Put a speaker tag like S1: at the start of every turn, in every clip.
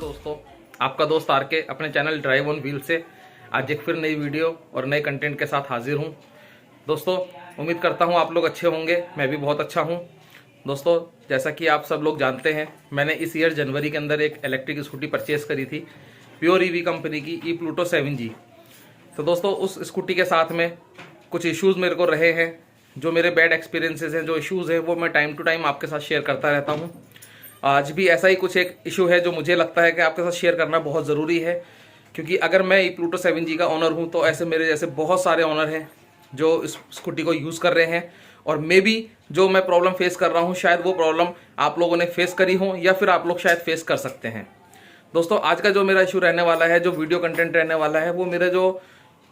S1: दोस्तों, आपका दोस्त आर के अपने चैनल ड्राइव ऑन व्हील से आज एक फिर नई वीडियो और नए कंटेंट के साथ हाजिर हूं। दोस्तों, उम्मीद करता हूं आप लोग अच्छे होंगे। मैं भी बहुत अच्छा हूं। दोस्तों, जैसा कि आप सब लोग जानते हैं, मैंने इस ईयर जनवरी के अंदर एक इलेक्ट्रिक स्कूटी परचेस करी थी, प्योर ईवी कंपनी की ई प्लूटो 7G। तो दोस्तों, उस स्कूटी के साथ में कुछ इश्यूज़ मेरे को रहे हैं। जो मेरे बैड एक्सपीरियंसेस हैं, जो इश्यूज़ हैं, वो मैं टाइम टू टाइम आपके साथ शेयर करता रहता हूं। आज भी ऐसा ही कुछ एक इशू है जो मुझे लगता है कि आपके साथ शेयर करना बहुत ज़रूरी है, क्योंकि अगर मैं ई प्लूटो 7G का ऑनर हूं तो ऐसे मेरे जैसे बहुत सारे ऑनर हैं जो इस स्कूटी को यूज़ कर रहे हैं। और मे बी जो मैं प्रॉब्लम फेस कर रहा हूं, शायद वो प्रॉब्लम आप लोगों ने फेस करी हो या फिर आप लोग शायद फेस कर सकते हैं। दोस्तों, आज का जो मेरा इशू रहने वाला है, जो वीडियो कंटेंट रहने वाला है, वो मेरे जो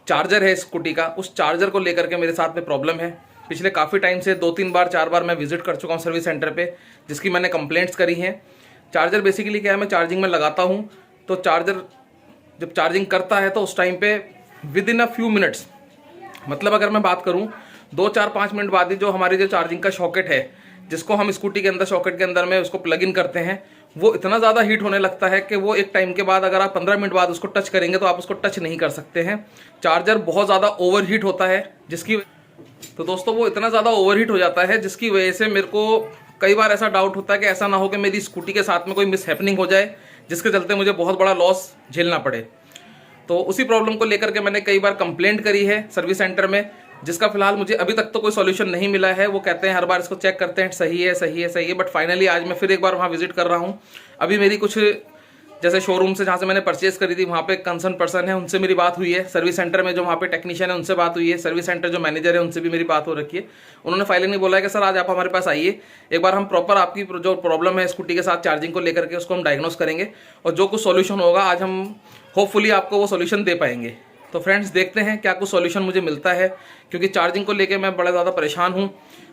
S1: चार्जर है स्कूटी का, उस चार्जर को लेकर के मेरे साथ में प्रॉब्लम है। पिछले काफ़ी टाइम से 2-3 बार 4 बार मैं विजिट कर चुका हूँ सर्विस सेंटर पे, जिसकी मैंने कंप्लेंट्स करी हैं। चार्जर बेसिकली क्या है, मैं चार्जिंग में लगाता हूँ तो चार्जर जब चार्जिंग करता है तो उस टाइम पे with in a few minutes, मतलब अगर मैं बात करूँ 2-4-5 मिनट बाद ही जो हमारी जो चार्जिंग का सॉकेट है, जिसको हम स्कूटी के अंदर सॉकेट के अंदर में उसको प्लग इन करते हैं, वो इतना ज़्यादा हीट होने लगता है कि वो एक टाइम के बाद अगर आप 15 मिनट बाद उसको टच करेंगे तो आप उसको टच नहीं कर सकते हैं। चार्जर बहुत ज़्यादा ओवर हीट होता है, तो दोस्तों वो इतना ज़्यादा ओवर हीट हो जाता है जिसकी वजह से मेरे को कई बार ऐसा डाउट होता है कि ऐसा ना हो कि मेरी स्कूटी के साथ में कोई मिस हैपनिंग हो जाए, जिसके चलते मुझे बहुत बड़ा लॉस झेलना पड़े। तो उसी प्रॉब्लम को लेकर के मैंने कई बार कंप्लेंट करी है सर्विस सेंटर में, जिसका फिलहाल मुझे अभी तक तो कोई सॉल्यूशन नहीं मिला है। वो कहते हैं हर बार इसको चेक करते हैं, सही है सही है सही है, बट फाइनली आज मैं फिर एक बार वहाँ विजिट कर रहा हूँ। अभी मेरी कुछ जैसे शोरूम से जहाँ से मैंने परचेस करी थी, वहाँ पे कंसर्न पर्सन है, उनसे मेरी बात हुई है। सर्विस सेंटर में जो वहाँ पे टेक्नीशियन है उनसे बात हुई है। सर्विस सेंटर जो मैनेजर है उनसे भी मेरी बात हो रखी है। उन्होंने फाइनली बोला है कि सर आज आप हमारे पास आइए, एक बार हम प्रॉपर आपकी जो प्रॉब्लम है स्कूटी के साथ चार्जिंग को लेकर के उसको हम डायग्नोस करेंगे, और जो कुछ सोल्यूशन होगा आज हम होपफुली आपको वो सोल्यूशन दे पाएंगे। तो फ्रेंड्स, देखते हैं क्या कुछ सॉल्यूशन मुझे मिलता है, क्योंकि चार्जिंग को लेके मैं बड़ा ज़्यादा परेशान हूँ।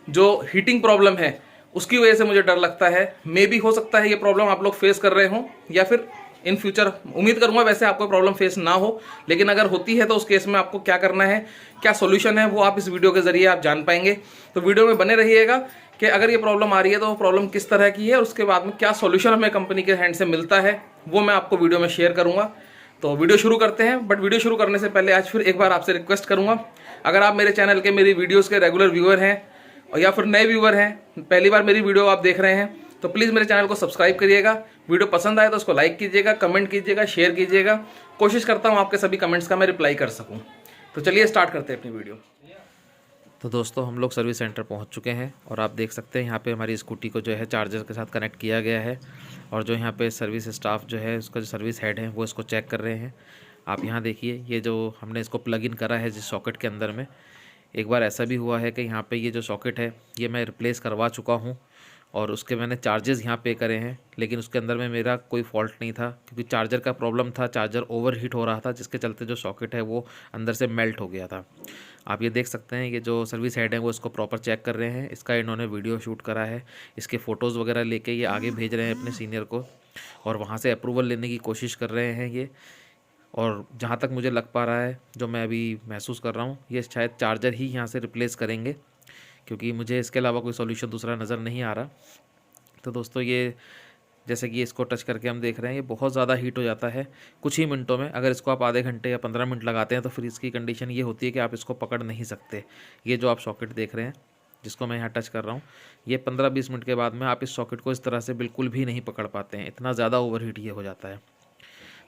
S1: जो हीटिंग प्रॉब्लम है उसकी वजह से मुझे डर लगता है। मे भी हो सकता है ये प्रॉब्लम आप लोग फेस कर रहे हों, या फिर इन फ्यूचर, उम्मीद करूंगा वैसे आपको प्रॉब्लम फेस ना हो, लेकिन अगर होती है तो उस केस में आपको क्या करना है, क्या सॉल्यूशन है, वो आप इस वीडियो के जरिए आप जान पाएंगे। तो वीडियो में बने रहिएगा कि अगर ये प्रॉब्लम आ रही है तो वो प्रॉब्लम किस तरह की है, और उसके बाद में क्या सॉल्यूशन हमें कंपनी के हैंड से मिलता है, वो मैं आपको वीडियो में शेयर करूंगा। तो वीडियो शुरू करते हैं। बट वीडियो शुरू करने से पहले आज फिर एक बार आपसे रिक्वेस्ट करूंगा, अगर आप मेरे चैनल के, मेरी वीडियोस के रेगुलर व्यूअर हैं और या फिर नए व्यूअर हैं, पहली बार मेरी वीडियो आप देख रहे हैं, तो प्लीज़ मेरे चैनल को सब्सक्राइब करिएगा। वीडियो पसंद आए तो उसको लाइक कीजिएगा, कमेंट कीजिएगा, शेयर कीजिएगा। कोशिश करता हूँ आपके सभी कमेंट्स का मैं रिप्लाई कर सकूँ। तो चलिए स्टार्ट करते हैं अपनी वीडियो।
S2: तो दोस्तों, हम लोग सर्विस सेंटर पहुंच चुके हैं और आप देख सकते हैं यहाँ पे हमारी स्कूटी को जो है चार्जर के साथ कनेक्ट किया गया है, और जो यहाँ पे सर्विस स्टाफ जो है, उसका जो सर्विस हेड है, वो इसको चेक कर रहे हैं। आप यहाँ देखिए, ये जो हमने इसको प्लग इन करा है जिस सॉकेट के अंदर में, एक बार ऐसा भी हुआ है कि यहाँ पे ये जो सॉकेट है ये मैं रिप्लेस करवा चुका हूँ, और उसके मैंने चार्जेस यहाँ पे करे हैं, लेकिन उसके अंदर में मेरा कोई फॉल्ट नहीं था, क्योंकि चार्जर का प्रॉब्लम था। चार्जर ओवर हीट हो रहा था, जिसके चलते जो सॉकेट है वो अंदर से मेल्ट हो गया था। आप ये देख सकते हैं, ये जो सर्विस हेड है वो इसको प्रॉपर चेक कर रहे हैं। इसका इन्होंने वीडियो शूट करा है, इसके फ़ोटोज़ वगैरह लेके ये आगे भेज रहे हैं अपने सीनियर को, और वहाँ से अप्रूवल लेने की कोशिश कर रहे हैं ये। और जहाँ तक मुझे लग पा रहा है, जो मैं अभी महसूस कर रहा हूँ, ये शायद चार्जर ही यहाँ से रिप्लेस करेंगे, क्योंकि मुझे इसके अलावा कोई सॉल्यूशन दूसरा नज़र नहीं आ रहा। तो दोस्तों, ये जैसे कि इसको टच करके हम देख रहे हैं, ये बहुत ज़्यादा हीट हो जाता है कुछ ही मिनटों में। अगर इसको आप आधे घंटे या 15 मिनट लगाते हैं तो फिर इसकी कंडीशन ये होती है कि आप इसको पकड़ नहीं सकते। ये जो आप सॉकेट देख रहे हैं, जिसको मैं यहाँ टच कर रहा हूँ, ये 15-20 मिनट के बाद में आप इस सॉकेट को इस तरह से बिल्कुल भी नहीं पकड़ पाते हैं, इतना ज़्यादा ओवर हीट ये हो जाता है।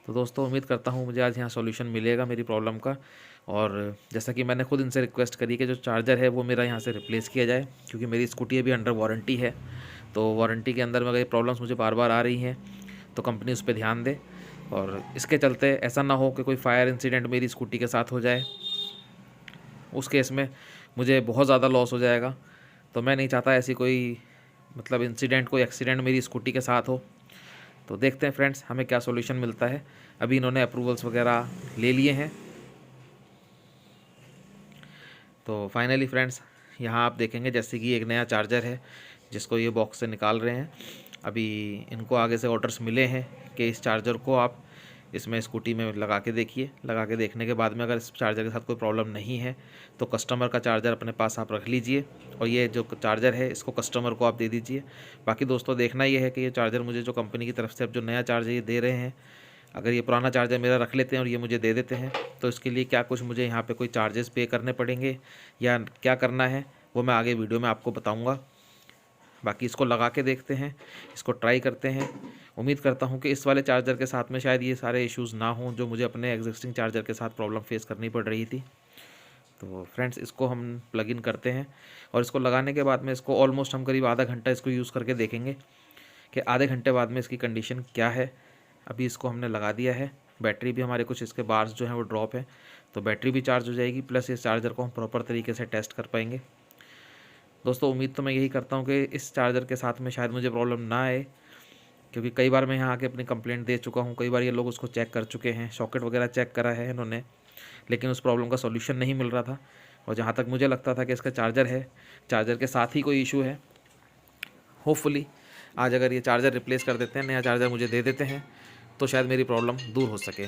S2: तो दोस्तों, उम्मीद करता हूँ मुझे आज यहाँ सॉल्यूशन मिलेगा मेरी प्रॉब्लम का। और जैसा कि मैंने खुद इनसे रिक्वेस्ट करी कि जो चार्जर है वो मेरा यहाँ से रिप्लेस किया जाए, क्योंकि मेरी स्कूटी अभी अंडर वारंटी है। तो वारंटी के अंदर में अगर ये प्रॉब्लम्स मुझे बार बार आ रही हैं तो कंपनी उस पर ध्यान दे, और इसके चलते ऐसा ना हो कि कोई फायर इंसिडेंट मेरी स्कूटी के साथ हो जाए। उस केस में मुझे बहुत ज़्यादा लॉस हो जाएगा। तो मैं नहीं चाहता ऐसी कोई मतलब इंसिडेंट, कोई एक्सीडेंट मेरी स्कूटी के साथ हो। तो देखते हैं फ्रेंड्स, हमें क्या सॉल्यूशन मिलता है। अभी इन्होंने अप्रूवल्स वगैरह ले लिए हैं। तो फाइनली फ्रेंड्स, यहाँ आप देखेंगे जैसे कि एक नया चार्जर है जिसको ये बॉक्स से निकाल रहे हैं। अभी इनको आगे से ऑर्डर्स मिले हैं कि इस चार्जर को आप इसमें स्कूटी में लगा के देखिए। लगा के देखने के बाद में अगर इस चार्जर के साथ कोई प्रॉब्लम नहीं है तो कस्टमर का चार्जर अपने पास आप रख लीजिए और ये जो चार्जर है इसको कस्टमर को आप दे दीजिए। बाकी दोस्तों देखना ये है कि ये चार्जर मुझे जो कंपनी की तरफ से अब जो नया चार्जर ये दे रहे हैं, अगर ये पुराना चार्जर मेरा रख लेते हैं और ये मुझे दे देते हैं तो इसके लिए क्या कुछ मुझे यहाँ पे कोई चार्जेस पे करने पड़ेंगे या क्या करना है वो मैं आगे वीडियो में आपको बताऊँगा। बाकी इसको लगा के देखते हैं, इसको ट्राई करते हैं। उम्मीद करता हूँ कि इस वाले चार्जर के साथ में शायद ये सारे इश्यूज़ ना हों जो मुझे अपने एग्जिस्टिंग चार्जर के साथ प्रॉब्लम फेस करनी पड़ रही थी। तो फ्रेंड्स इसको हम प्लग इन करते हैं और इसको लगाने के बाद में इसको ऑलमोस्ट हम करीब आधा घंटा इसको यूज़ करके देखेंगे कि आधे घंटे बाद में इसकी कंडीशन क्या है। अभी इसको हमने लगा दिया है, बैटरी भी हमारे कुछ इसके बार्स जो हैं वो ड्रॉप है, तो बैटरी भी चार्ज हो जाएगी, प्लस इस चार्जर को हम प्रॉपर तरीके से टेस्ट कर पाएंगे। दोस्तों उम्मीद तो मैं यही करता हूँ कि इस चार्जर के साथ में शायद मुझे प्रॉब्लम ना आए, क्योंकि कई बार मैं यहाँ आके अपनी कंप्लेंट दे चुका हूँ। कई बार ये लोग उसको चेक कर चुके हैं, सॉकेट वगैरह चेक करा है इन्होंने, लेकिन उस प्रॉब्लम का सॉल्यूशन नहीं मिल रहा था। और जहाँ तक मुझे लगता था कि इसका चार्जर है, चार्जर के साथ ही कोई इशू है। होपफुली आज अगर ये चार्जर रिप्लेस कर देते हैं, नया चार्जर मुझे दे देते हैं तो शायद मेरी प्रॉब्लम दूर हो सके।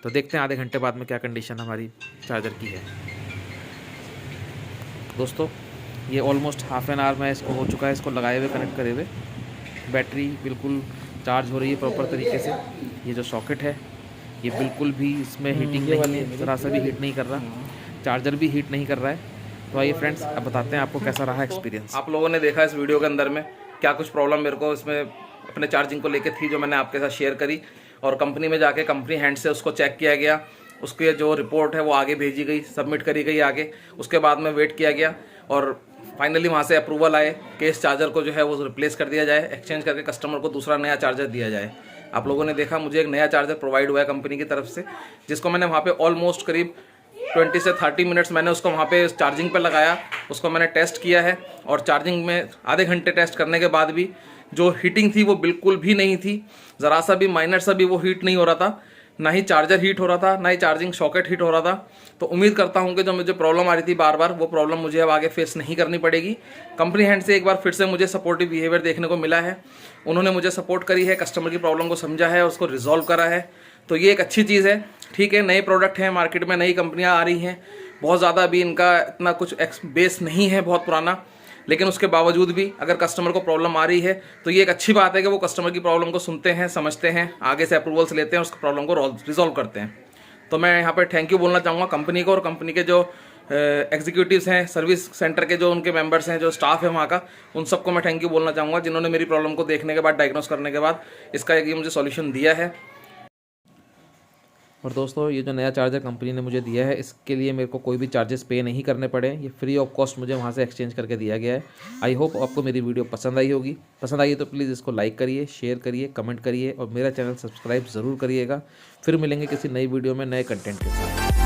S2: तो देखते हैं आधे घंटे बाद में क्या कंडीशन हमारी चार्जर की है। दोस्तों ये ऑलमोस्ट हाफ एन आवर में इसको हो चुका है, इसको लगाए हुए कनेक्ट करे हुए। बैटरी बिल्कुल चार्ज हो रही है प्रॉपर तरीके से। ये जो सॉकेट है ये बिल्कुल भी इसमें हीटिंग नहीं है, ज़रा सा भी हीट नहीं कर रहा, चार्जर भी हीट नहीं कर रहा है। तो आइए फ्रेंड्स अब बताते हैं आपको कैसा रहा एक्सपीरियंस।
S1: आप लोगों ने देखा इस वीडियो के अंदर में क्या कुछ प्रॉब्लम मेरे को इसमें अपने चार्जिंग को लेके थी, जो मैंने आपके साथ शेयर करी। और कंपनी में जाके कंपनी हैंड से उसको चेक किया गया, उसकी जो रिपोर्ट है वो आगे भेजी गई, सबमिट करी गई आगे। उसके बाद में वेट किया गया और फाइनली वहाँ से अप्रूवल आए कि इस चार्जर को जो है वो रिप्लेस कर दिया जाए, एक्सचेंज करके कस्टमर को दूसरा नया चार्जर दिया जाए। आप लोगों ने देखा मुझे एक नया चार्जर प्रोवाइड हुआ है कंपनी की तरफ से, जिसको मैंने वहाँ पे ऑलमोस्ट करीब 20 से 30 मिनट्स मैंने उसको वहाँ पे चार्जिंग पे लगाया, उसको मैंने टेस्ट किया है। और चार्जिंग में आधे घंटे टेस्ट करने के बाद भी जो हीटिंग थी वो बिल्कुल भी नहीं थी, ज़रा सा भी माइनर सा भी वो हीट नहीं हो रहा था, ना ही चार्जर हीट हो रहा था, ना ही चार्जिंग सॉकेट हीट हो रहा था। तो उम्मीद करता हूँ कि जो मुझे प्रॉब्लम आ रही थी बार बार, वो प्रॉब्लम मुझे अब आगे फेस नहीं करनी पड़ेगी। कंपनी हैंड से एक बार फिर से मुझे सपोर्टिव बिहेवियर देखने को मिला है, उन्होंने मुझे सपोर्ट करी है, कस्टमर की प्रॉब्लम को समझा है और उसको रिजॉल्व करा है। तो ये एक अच्छी चीज़ है। ठीक है, नए प्रोडक्ट हैं मार्केट में, नई कंपनियाँ आ रही हैं, बहुत ज़्यादा अभी इनका इतना कुछ बेस नहीं है, बहुत पुराना, लेकिन उसके बावजूद भी अगर कस्टमर को प्रॉब्लम आ रही है तो ये एक अच्छी बात है कि वो कस्टमर की प्रॉब्लम को सुनते हैं, समझते हैं, आगे से अप्रूवल्स लेते हैं, उसकी प्रॉब्लम को रिजॉल्व करते हैं। तो मैं यहाँ पर थैंक यू बोलना चाहूँगा कंपनी को और कंपनी के जो एग्जीक्यूटिव्स हैं, सर्विस सेंटर के जो उनके मेंबर्स हैं, जो स्टाफ है वहाँ का, उन सबको मैं थैंक यू बोलना चाहूँगा, जिन्होंने मेरी प्रॉब्लम को देखने के बाद, डायग्नोस करने के बाद इसका एक मुझे सॉल्यूशन दिया है।
S2: और दोस्तों ये जो नया चार्जर कंपनी ने मुझे दिया है, इसके लिए मेरे को कोई भी चार्जेस पे नहीं करने पड़े, ये फ्री ऑफ कॉस्ट मुझे वहाँ से एक्सचेंज करके दिया गया है। आई होप आपको मेरी वीडियो पसंद आई होगी। पसंद आई तो प्लीज़ इसको लाइक करिए, शेयर करिए, कमेंट करिए और मेरा चैनल सब्सक्राइब ज़रूर करिएगा। फिर मिलेंगे किसी नई वीडियो में नए कंटेंट के साथ।